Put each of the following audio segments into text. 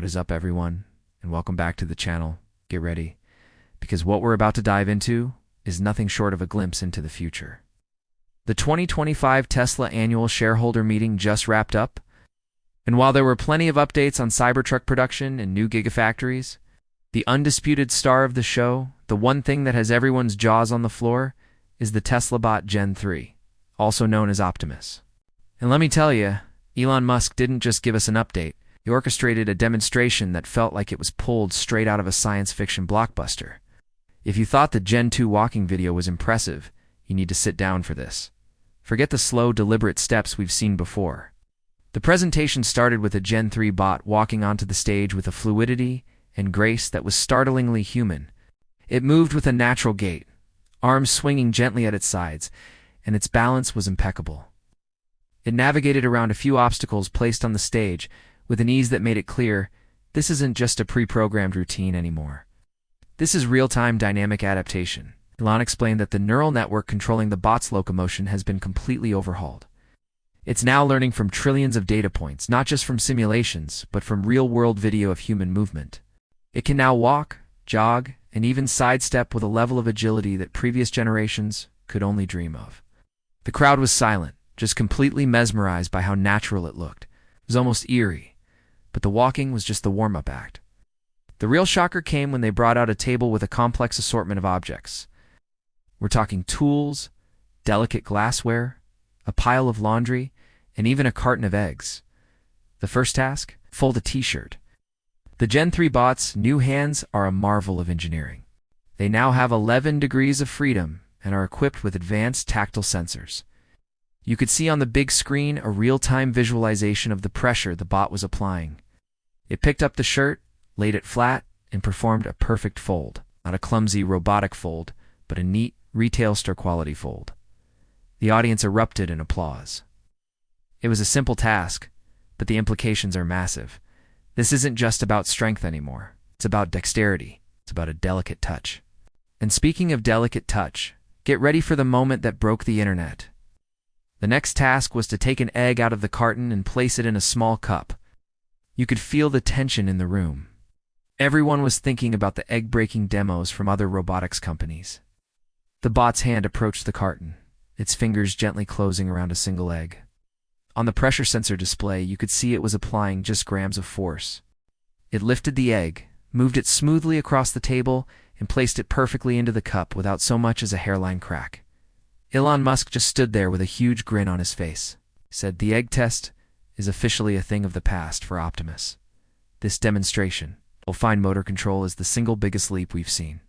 What is up, everyone, and welcome back to the channel. Get ready, because what we're about to dive into is nothing short of a glimpse into the future. The 2025 Tesla Annual Shareholder Meeting just wrapped up, and while there were plenty of updates on Cybertruck production and new gigafactories, the undisputed star of the show, the one thing that has everyone's jaws on the floor, is the Tesla bot Gen 3, also known as Optimus. And let me tell you, Elon Musk didn't just give us an update. He orchestrated a demonstration that felt like it was pulled straight out of a science fiction blockbuster. If you thought the Gen 2 walking video was impressive, you need to sit down for this. Forget the slow, deliberate steps we've seen before. The presentation started with a Gen 3 bot walking onto the stage with a fluidity and grace that was startlingly human. It moved with a natural gait, arms swinging gently at its sides, and its balance was impeccable. It navigated around a few obstacles placed on the stage with an ease that made it clear this isn't just a pre-programmed routine anymore. This is real-time dynamic adaptation. Elon explained that the neural network controlling the bot's locomotion has been completely overhauled. It's now learning from trillions of data points, not just from simulations, but from real-world video of human movement. It can now walk, jog, and even sidestep with a level of agility that previous generations could only dream of. The crowd was silent, just completely mesmerized by how natural it looked. It was almost eerie. But the walking was just the warm-up act. The real shocker came when they brought out a table with a complex assortment of objects. We're talking tools, delicate glassware, a pile of laundry, and even a carton of eggs. The first task? Fold a t-shirt. The Gen 3 bot's new hands are a marvel of engineering. They now have 11 degrees of freedom and are equipped with advanced tactile sensors. You could see on the big screen a real-time visualization of the pressure the bot was applying. It picked up the shirt, laid it flat, and performed a perfect fold. Not a clumsy robotic fold, but a neat, retail store quality fold. The audience erupted in applause. It was a simple task, but the implications are massive. This isn't just about strength anymore. It's about dexterity. It's about a delicate touch. And speaking of delicate touch, get ready for the moment that broke the internet. The next task was to take an egg out of the carton and place it in a small cup. You could feel the tension in the room. Everyone was thinking about the egg-breaking demos from other robotics companies. The bot's hand approached the carton, its fingers gently closing around a single egg. On the pressure sensor display, you could see it was applying just grams of force. It lifted the egg, moved it smoothly across the table, and placed it perfectly into the cup without so much as a hairline crack. Elon Musk just stood there with a huge grin on his face. He said, "The egg test is officially a thing of the past for Optimus. This demonstration will find motor control is the single biggest leap we've seen.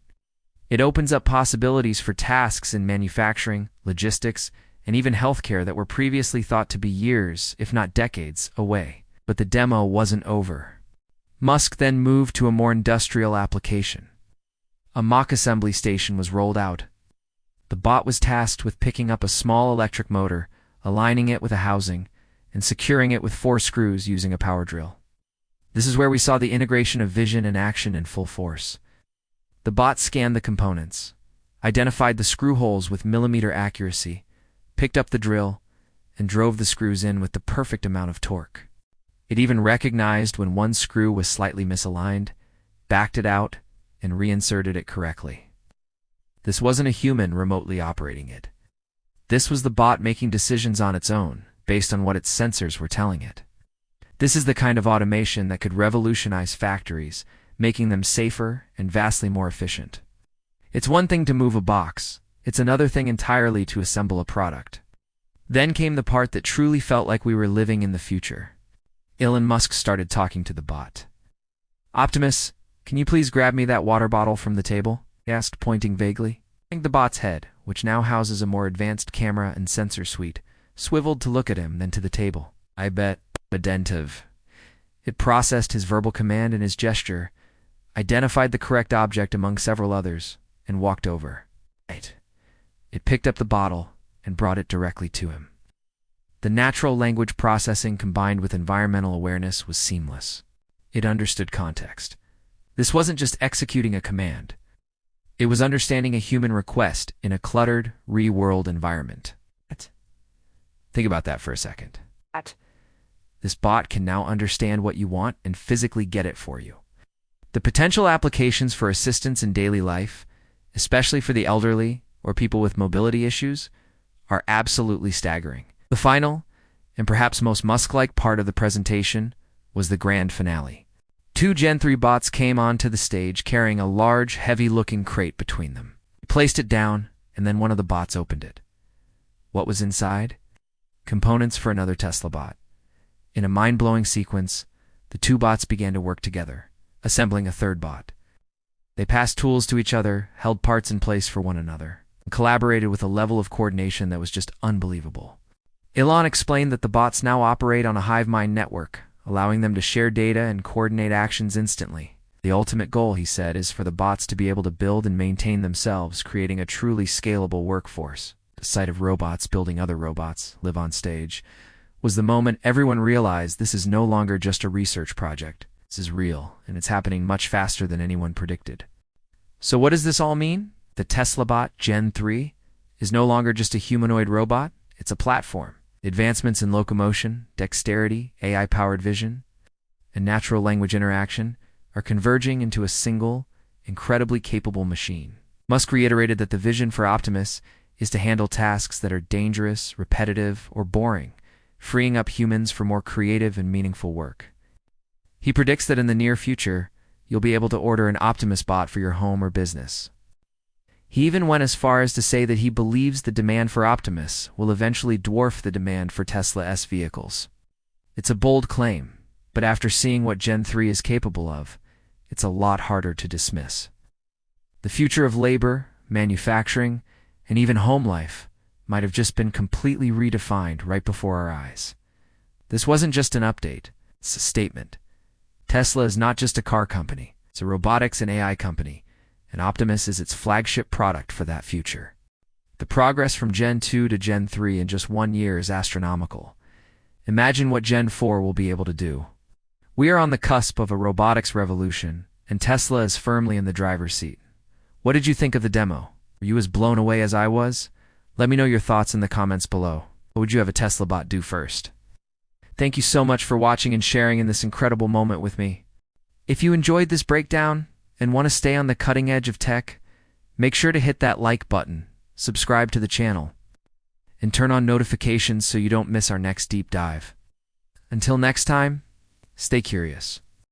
It opens up possibilities for tasks in manufacturing, logistics, and even healthcare that were previously thought to be years, if not decades, away. But the demo wasn't over. Musk then moved to a more industrial application. A mock assembly station was rolled out. The bot was tasked with picking up a small electric motor, aligning it with a housing, and securing it with 4 screws using a power drill. This is where we saw the integration of vision and action in full force. The bot scanned the components, identified the screw holes with millimeter accuracy, picked up the drill, and drove the screws in with the perfect amount of torque. It even recognized when one screw was slightly misaligned, backed it out, and reinserted it correctly. This wasn't a human remotely operating it. This was the bot making decisions on its own, based on what its sensors were telling it. This is the kind of automation that could revolutionize factories, making them safer and vastly more efficient. It's one thing to move a box. It's another thing entirely to assemble a product. Then came the part that truly felt like we were living in the future. Elon Musk started talking to the bot. "Optimus, can you please grab me that water bottle from the table?" he asked, pointing vaguely. The bot's head, which now houses a more advanced camera and sensor suite, swiveled to look at him, then to the table. "I bet. Attentive." It processed his verbal command and his gesture, identified the correct object among several others, and walked over. It picked up the bottle and brought it directly to him. The natural language processing combined with environmental awareness was seamless. It understood context. This wasn't just executing a command. It was understanding a human request in a cluttered, real-world environment. Think about that for a second. This bot can now understand what you want and physically get it for you. The potential applications for assistance in daily life, especially for the elderly or people with mobility issues, are absolutely staggering. The final, and perhaps most Musk-like part of the presentation, was the grand finale. Two Gen 3 bots came onto the stage carrying a large, heavy-looking crate between them. He placed it down, and then one of the bots opened it. What was inside? Components for another Tesla bot. In a mind-blowing sequence, the two bots began to work together, assembling a third bot. They passed tools to each other, held parts in place for one another, and collaborated with a level of coordination that was just unbelievable. Elon explained that the bots now operate on a hive mind network, allowing them to share data and coordinate actions instantly. The ultimate goal, he said, is for the bots to be able to build and maintain themselves, creating a truly scalable workforce. The sight of robots building other robots live on stage was the moment everyone realized this is no longer just a research project. This is real, and it's happening much faster than anyone predicted. So what does this all mean? The Tesla bot Gen 3 is no longer just a humanoid robot, it's a platform. Advancements in locomotion, dexterity, AI-powered vision, and natural language interaction are converging into a single, incredibly capable machine. Musk reiterated that the vision for Optimus is to handle tasks that are dangerous, repetitive, or boring, freeing up humans for more creative and meaningful work. He predicts that in the near future, you'll be able to order an Optimus bot for your home or business. He even went as far as to say that he believes the demand for Optimus will eventually dwarf the demand for Tesla S vehicles. It's a bold claim, but after seeing what Gen 3 is capable of, it's a lot harder to dismiss. The future of labor, manufacturing, and even home life might have just been completely redefined right before our eyes. This wasn't just an update, it's a statement. Tesla is not just a car company, it's a robotics and AI company, and Optimus is its flagship product for that future. The progress from Gen 2 to Gen 3 in just 1 year is astronomical. Imagine what Gen 4 will be able to do. We are on the cusp of a robotics revolution, and Tesla is firmly in the driver's seat. What did you think of the demo? Were you as blown away as I was? Let me know your thoughts in the comments below. What would you have a Tesla bot do first? Thank you so much for watching and sharing in this incredible moment with me. If you enjoyed this breakdown and want to stay on the cutting edge of tech, make sure to hit that like button, subscribe to the channel, and turn on notifications so you don't miss our next deep dive. Until next time, stay curious.